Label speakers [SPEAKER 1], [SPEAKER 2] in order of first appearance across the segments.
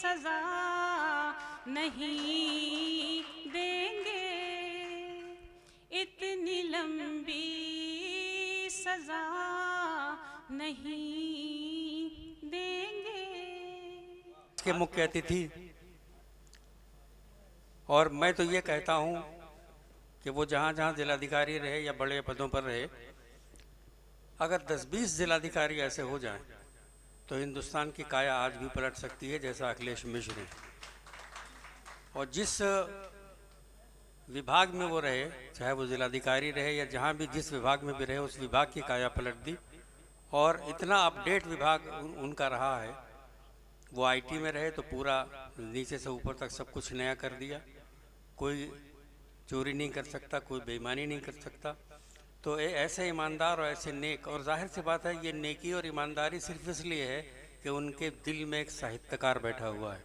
[SPEAKER 1] सजा नहीं देंगे, इतनी लंबी सजा नहीं देंगे।
[SPEAKER 2] के मुख्य अतिथि, और मैं तो ये कहता हूँ कि वो जहाँ जहाँ जिलाधिकारी रहे या बड़े पदों पर रहे, अगर 10-20 जिलाधिकारी ऐसे हो जाएं तो हिंदुस्तान की काया आज भी पलट सकती है, जैसा अखिलेश मिश्र ने। और जिस विभाग में वो रहे, चाहे वो जिलाधिकारी रहे या जहाँ भी जिस विभाग में भी रहे, उस विभाग की काया पलट दी। और इतना अपडेट विभाग उनका रहा है। वो आईटी में रहे तो पूरा नीचे से ऊपर तक सब कुछ नया कर दिया। कोई चोरी नहीं कर सकता, कोई बेईमानी नहीं कर सकता। तो ऐसे ईमानदार और ऐसे नेक, और जाहिर सी बात है ये नेकी और ईमानदारी सिर्फ इसलिए है कि उनके दिल में एक साहित्यकार बैठा हुआ है,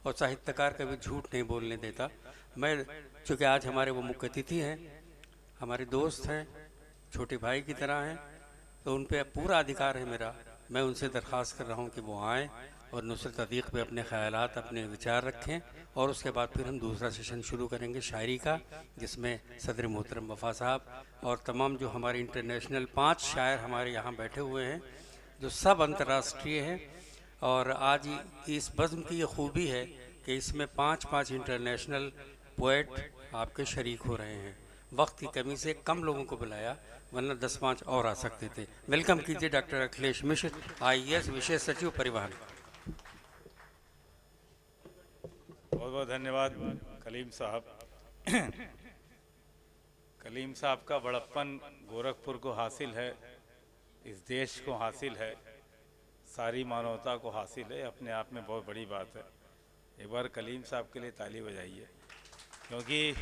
[SPEAKER 2] और साहित्यकार कभी झूठ नहीं बोलने देता। मैं चूँकि आज हमारे वो मुख्य अतिथि हैं, हमारे दोस्त हैं, छोटे भाई की तरह हैं, तो उन पर पूरा अधिकार है मेरा। मैं उनसे दरख्वास्त कर रहा हूँ कि वो आएँ और नुसरत अदीक़ पे अपने ख़यालात, अपने विचार रखें, और उसके बाद फिर हम दूसरा सेशन शुरू करेंगे शायरी का, जिसमें सदर मोहतरम वफ़ा साहब और तमाम जो हमारे इंटरनेशनल 5 शायर हमारे यहाँ बैठे हुए हैं, जो सब अंतर्राष्ट्रीय हैं। और आज की इस बज़्म की ये खूबी है कि इसमें 5-5 इंटरनेशनल पोएट आपके शरीक हो रहे हैं। वक्त की कमी से कम लोगों को बुलाया, वरना 10-5 और आ सकते थे। वेलकम कीजिए डॉक्टर अखिलेश मिश्र, IAS विशेष सचिव परिवहन।
[SPEAKER 3] बहुत बहुत धन्यवाद कलीम साहब। कलीम साहब का बड़प्पन गोरखपुर को हासिल है, इस देश को हासिल है, सारी मानवता को हासिल है, अपने आप में बहुत बड़ी बात है। एक बार कलीम साहब के लिए ताली बजाइए, क्योंकि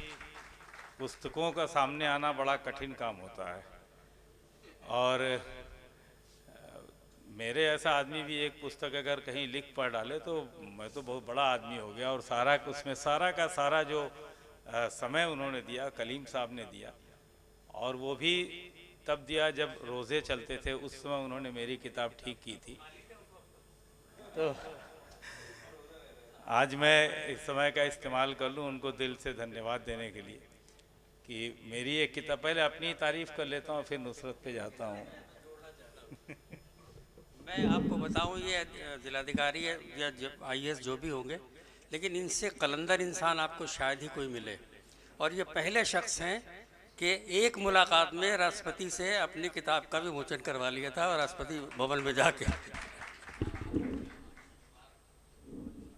[SPEAKER 3] पुस्तकों का सामने आना बड़ा कठिन काम होता है। और मेरे ऐसा आदमी भी एक पुस्तक अगर कहीं लिख पढ़ डाले तो मैं तो बहुत बड़ा आदमी हो गया। और सारा उसमें सारा का सारा जो समय उन्होंने दिया, कलीम साहब ने दिया, और वो भी तब दिया जब रोज़े चलते थे। उस समय उन्होंने मेरी किताब ठीक की थी। तो आज मैं इस समय का इस्तेमाल कर लूँ उनको दिल से धन्यवाद देने के लिए कि मेरी एक किताब, पहले अपनी तारीफ़ कर लेता हूँ फिर नुसरत पे जाता हूँ।
[SPEAKER 2] मैं आपको बताऊं, ये जिलाधिकारी या IAS जो भी होंगे, लेकिन इनसे कलंदर इंसान आपको शायद ही कोई मिले। और ये पहले शख्स हैं कि एक मुलाकात में राष्ट्रपति से अपनी किताब का भी विमोचन करवा लिया था, और राष्ट्रपति भवन में जाके।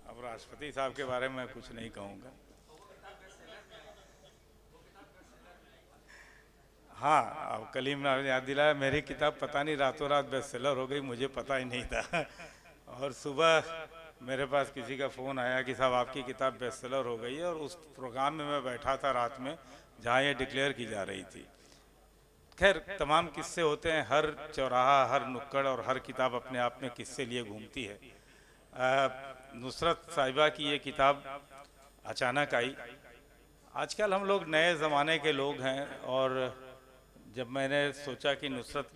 [SPEAKER 3] अब राष्ट्रपति साहब के बारे में मैं कुछ नहीं कहूँगा। हाँ, अब कलीम ने याद दिलाया, मेरी किताब पता नहीं रातों रात बेस्ट सेलर हो गई, मुझे पता ही नहीं था। और सुबह मेरे पास किसी का फ़ोन आया कि साहब आपकी किताब बेस्ट सेलर हो गई है, और उस प्रोग्राम में मैं बैठा था रात में जहाँ ये डिक्लेयर की जा रही थी। खैर, तमाम किस्से होते हैं, हर चौराहा, हर नुक्कड़ और हर किताब अपने आप में किस्से लिए घूमती है। नुसरत साहिबा की ये किताब अचानक आई। आजकल हम लोग नए ज़माने के लोग हैं, और जब मैंने सोचा कि नुसरत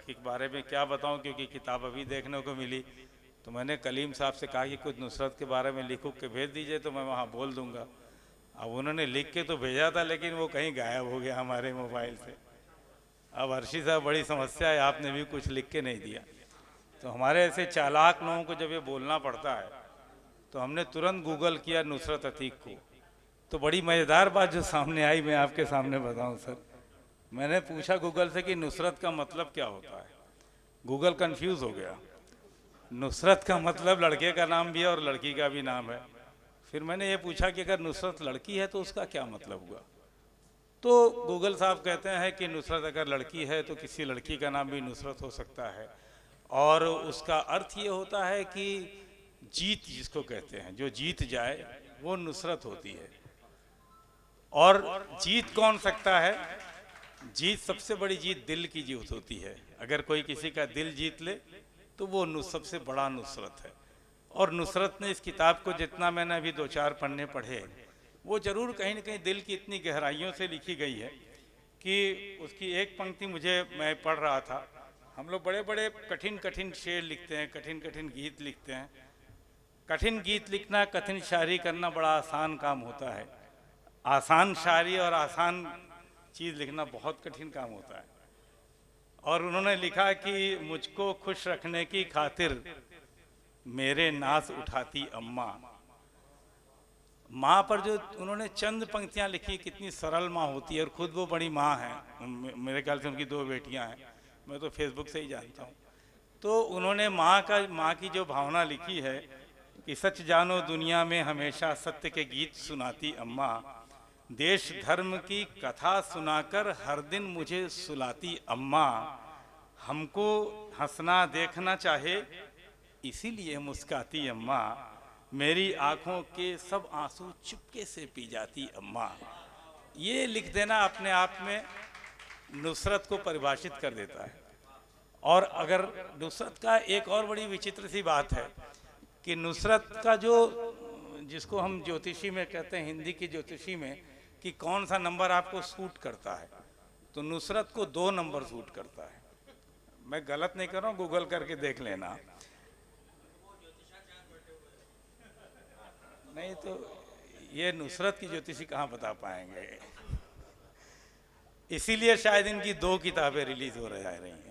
[SPEAKER 3] के बारे में क्या बताऊं, क्योंकि किताब अभी देखने को मिली, तो मैंने कलीम साहब से कहा कि कुछ नुसरत के बारे में लिखो के भेज दीजिए तो मैं वहाँ बोल दूंगा। अब उन्होंने लिख के तो भेजा था, लेकिन वो कहीं गायब हो गया हमारे मोबाइल से। अब अर्शी साहब, बड़ी समस्या है, आपने भी कुछ लिख के नहीं दिया। तो हमारे ऐसे चालाक लोगों को जब ये बोलना पड़ता है तो हमने तुरंत गूगल किया नुसरत अतीक को। तो बड़ी मज़ेदार बात जो सामने आई मैं आपके सामने बताऊँ सर। मैंने पूछा गूगल से कि नुसरत का मतलब क्या होता है। गूगल कंफ्यूज हो गया। नुसरत का मतलब लड़के का नाम भी है और लड़की का भी नाम है। फिर मैंने ये पूछा कि अगर नुसरत लड़की है तो उसका क्या मतलब हुआ। तो गूगल साहब कहते हैं कि नुसरत अगर लड़की है तो किसी लड़की का नाम भी नुसरत हो सकता है, और उसका अर्थ ये होता है कि जीत जिसको कहते हैं, जो जीत जाए वो नुसरत होती है। और जीत कौन सकता है? जीत, सबसे बड़ी जीत दिल की जीत होती है। अगर कोई किसी का दिल जीत ले तो वो सबसे बड़ा नुसरत है। और नुसरत ने इस किताब को, जितना मैंने अभी 2-4 पन्ने पढ़े, वो ज़रूर कहीं ना कहीं दिल की इतनी गहराइयों से लिखी गई है कि उसकी एक पंक्ति मैं पढ़ रहा था। हम लोग बड़े बड़े कठिन कठिन शेर लिखते हैं, कठिन कठिन गीत लिखते हैं, कठिन गीत लिखना, कठिन शायरी करना बड़ा आसान काम होता है। आसान शायरी और आसान चीज़ लिखना बहुत कठिन काम होता है। और उन्होंने लिखा कि मुझको खुश रखने की खातिर मेरे नाज उठाती अम्मा। माँ पर जो उन्होंने चंद पंक्तियाँ लिखी, कितनी सरल माँ होती है, और खुद वो बड़ी माँ हैं। मेरे ख्याल से उनकी 2 बेटियाँ हैं, मैं तो फेसबुक से ही जानता हूँ। तो उन्होंने माँ की जो भावना लिखी है कि सच जानो दुनिया में हमेशा सत्य के गीत सुनाती अम्मा, देश धर्म की कथा सुनाकर हर दिन मुझे सुलाती अम्मा, हमको हंसना देखना चाहे इसीलिए मुस्काती अम्मा, मेरी आंखों के सब आंसू चुपके से पी जाती अम्मा। ये लिख देना अपने आप में नुसरत को परिभाषित कर देता है। और अगर नुसरत का एक और बड़ी विचित्र सी बात है कि नुसरत का जो, जिसको हम ज्योतिषी में कहते हैं, हिंदी की ज्योतिषी में, कि कौन सा नंबर आपको सूट करता है, तो नुसरत को 2 नंबर सूट करता है। मैं गलत नहीं कर रहा हूँ, गूगल करके देख लेना। नहीं तो ये नुसरत की ज्योतिषी कहाँ बता पाएंगे। इसीलिए शायद इनकी 2 किताबें रिलीज हो रही हैं।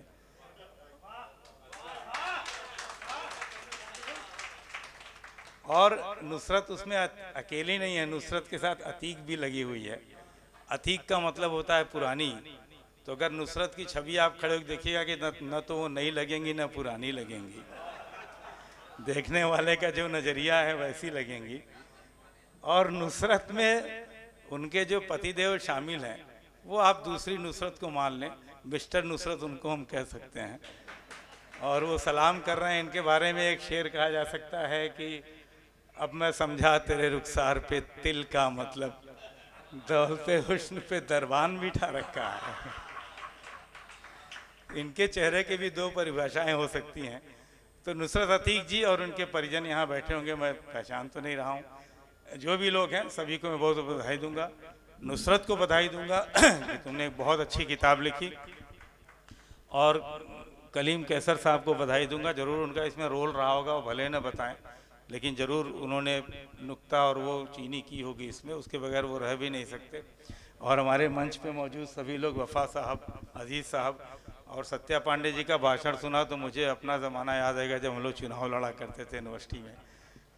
[SPEAKER 3] और नुसरत उसमें अकेली नहीं है, नुसरत के साथ अतीक भी लगी हुई है। अतीक का मतलब होता है पुरानी। तो अगर नुसरत की छवि आप खड़े होकर देखिएगा कि न तो वो नई लगेंगी न पुरानी लगेंगी, देखने वाले का जो नज़रिया है वैसी लगेंगी। और नुसरत में उनके जो पतिदेव शामिल हैं, वो आप दूसरी नुसरत को मान लें, मिस्टर नुसरत उनको हम कह सकते हैं। और वो सलाम कर रहे हैं। इनके बारे में एक शेर कहा जा सकता है कि अब मैं समझा तेरे रुखसार पे तिल का मतलब, दौलते हुस्न पे दरबान बिठा रखा है। इनके चेहरे के भी 2 परिभाषाएं हो सकती हैं। तो नुसरत अतीक जी और उनके परिजन यहाँ बैठे होंगे, मैं पहचान तो नहीं रहा हूँ। जो भी लोग हैं सभी को मैं बहुत बधाई दूंगा। नुसरत को बधाई दूंगा कि तुमने एक बहुत अच्छी किताब लिखी। और कलीम कैसर साहब को बधाई दूंगा, ज़रूर उनका इसमें रोल रहा होगा, वो भले न बताएं, लेकिन ज़रूर उन्होंने नुक्ता और वो चीनी की होगी इसमें, उसके बगैर वो रह भी नहीं सकते। और हमारे मंच पे मौजूद सभी लोग, वफ़ा साहब, अजीज़ साहब और सत्या पांडे जी का भाषण सुना तो मुझे अपना ज़माना याद आएगा जब हम लोग चुनाव लड़ा करते थे यूनिवर्सिटी में,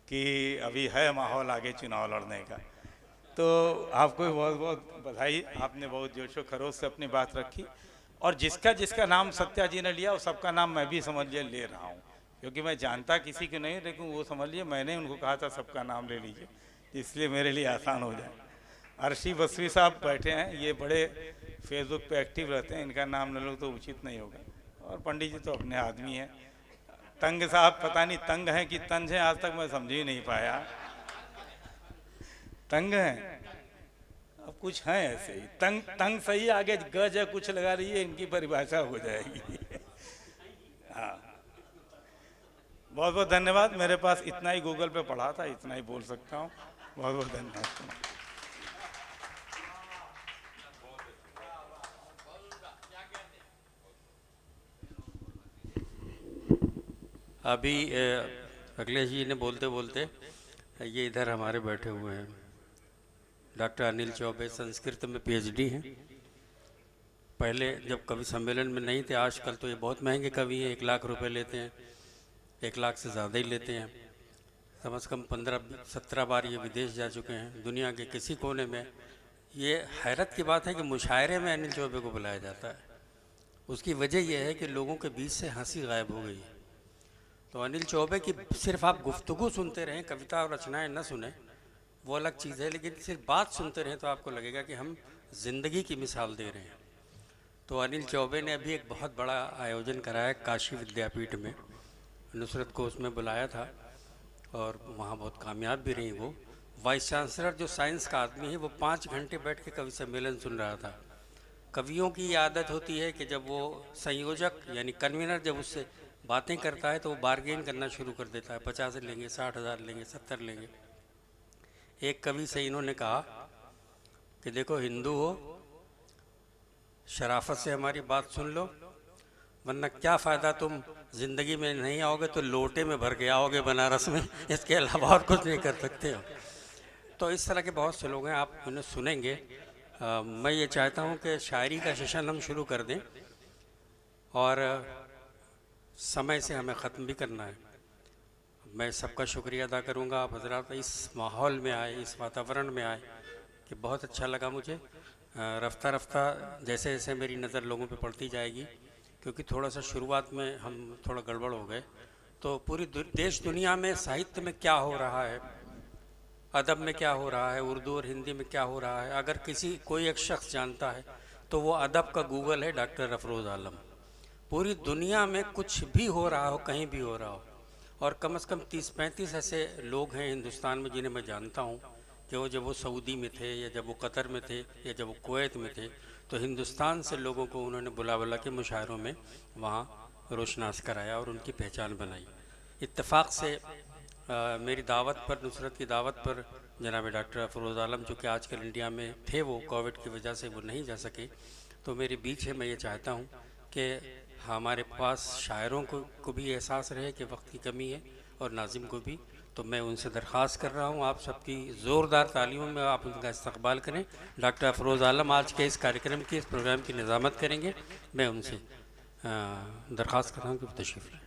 [SPEAKER 3] कि अभी है माहौल आगे चुनाव लड़ने का। तो आपको बहुत बहुत बधाई, आपने बहुत जोशो खरोश से अपनी बात रखी। और जिसका जिसका नाम सत्या जी ने लिया, वो सबका नाम मैं भी समझ लिया ले रहा हूँ, क्योंकि मैं जानता किसी को नहीं, लेकिन वो समझ लिए मैंने उनको कहा था सबका नाम ले लीजिए, इसलिए मेरे लिए आसान हो जाए। अर्शी बसवी साहब बैठे हैं, ये बड़े फेसबुक पे एक्टिव रहते हैं, इनका नाम न लो तो उचित नहीं होगा। और पंडित जी तो अपने आदमी हैं। तंग साहब पता नहीं तंग हैं कि तंज हैं, आज तक मैं समझ ही नहीं पाया। तंग हैं, अब कुछ हैं ऐसे ही। तंग तंग सही, आगे गज है कुछ लगा रही है, इनकी परिभाषा हो जाएगी। हाँ, बहुत बहुत धन्यवाद। मेरे पास इतना ही गूगल पे पढ़ा था, इतना ही बोल सकता हूँ। बहुत बहुत धन्यवाद।
[SPEAKER 2] अभी अखिलेश जी ने बोलते बोलते, ये इधर हमारे बैठे हुए हैं डॉक्टर अनिल चौबे, संस्कृत में PhD हैं। पहले जब कवि सम्मेलन में नहीं थे, आजकल तो ये बहुत महंगे कवि हैं, 1 लाख रुपए लेते हैं, 1 लाख से ज़्यादा ही लेते हैं। कम से कम 15-17 बार ये विदेश जा चुके हैं, दुनिया के किसी कोने में। ये हैरत की बात है कि मुशायरे में अनिल चौबे को बुलाया जाता है। उसकी वजह यह है कि लोगों के बीच से हंसी गायब हो गई है। तो अनिल चौबे की सिर्फ आप गुफ्तगू सुनते रहें, कविता और रचनाएं न सुने, वो अलग चीज़ है, लेकिन सिर्फ बात सुनते रहें तो आपको लगेगा कि हम जिंदगी की मिसाल दे रहे हैं। तो अनिल चौबे ने अभी एक बहुत बड़ा आयोजन कराया काशी विद्यापीठ में, नुसरत को उसमें बुलाया था और वहाँ बहुत कामयाब भी रही। वो वाइस चांसलर जो साइंस का आदमी है, वो 5 घंटे बैठ के कवि सम्मेलन सुन रहा था। कवियों की आदत होती है कि जब वो संयोजक यानी कन्वीनर जब उससे बातें करता है तो वो बार्गेन करना शुरू कर देता है, 50 लेंगे, 60,000 लेंगे, 70 लेंगे। एक कवि से इन्होंने कहा कि देखो हिंदू हो, शराफत से हमारी बात सुन लो, वरना क्या फ़ायदा, तुम ज़िंदगी में नहीं आओगे तो लोटे में भर के आओगे बनारस में, इसके अलावा और कुछ नहीं कर सकते हो। तो इस तरह के बहुत से लोग हैं, आप उन्हें सुनेंगे। मैं ये चाहता हूँ कि शायरी का सेशन हम शुरू कर दें और समय से हमें ख़त्म भी करना है। मैं सबका शुक्रिया अदा करूँगा, आप हजरात इस माहौल में आए, इस वातावरण में आए कि बहुत अच्छा लगा मुझे। रफ्ता रफ्ता जैसे जैसे मेरी नज़र लोगों पे पड़ती जाएगी, क्योंकि थोड़ा सा शुरुआत में हम थोड़ा गड़बड़ हो गए, तो पूरी देश दुनिया में साहित्य में क्या हो रहा है, अदब में क्या हो रहा है, उर्दू और हिंदी में क्या हो रहा है, अगर कोई एक शख्स जानता है तो वो अदब का गूगल है डॉक्टर अफरोज़ आलम। पूरी दुनिया में कुछ भी हो रहा हो, कहीं भी हो रहा हो, और कम से कम 30-35 ऐसे लोग हैं हिंदुस्तान में जिन्हें मैं जानता हूँ कि वो जब वो सऊदी में थे या जब वो कतर में थे या जब वो कुवैत में थे तो हिंदुस्तान से लोगों को उन्होंने बुला के मुशायरों में वहाँ रोशनास कराया और उनकी पहचान बनाई। इत्तेफाक से मेरी दावत पर, नुसरत की दावत पर जनाब डॉक्टर अफरोज़ आलम जो कि आजकल इंडिया में थे, वो कोविड की वजह से वो नहीं जा सके, तो मेरे बीच है। मैं ये चाहता हूँ कि हमारे पास शायरों को भी एहसास रहे कि वक्त की कमी है और नाज़िम को भी। तो मैं उनसे दरख्वास्त कर रहा हूँ आप सबकी ज़ोरदार तालियों में आप उनका इस्तकबाल करें। डॉक्टर अफरोज़ आलम आज के इस कार्यक्रम की, इस प्रोग्राम की निज़ामत करेंगे। मैं उनसे दरख्वास्त कर रहा हूँ कि तशरीफ़ लाएँ।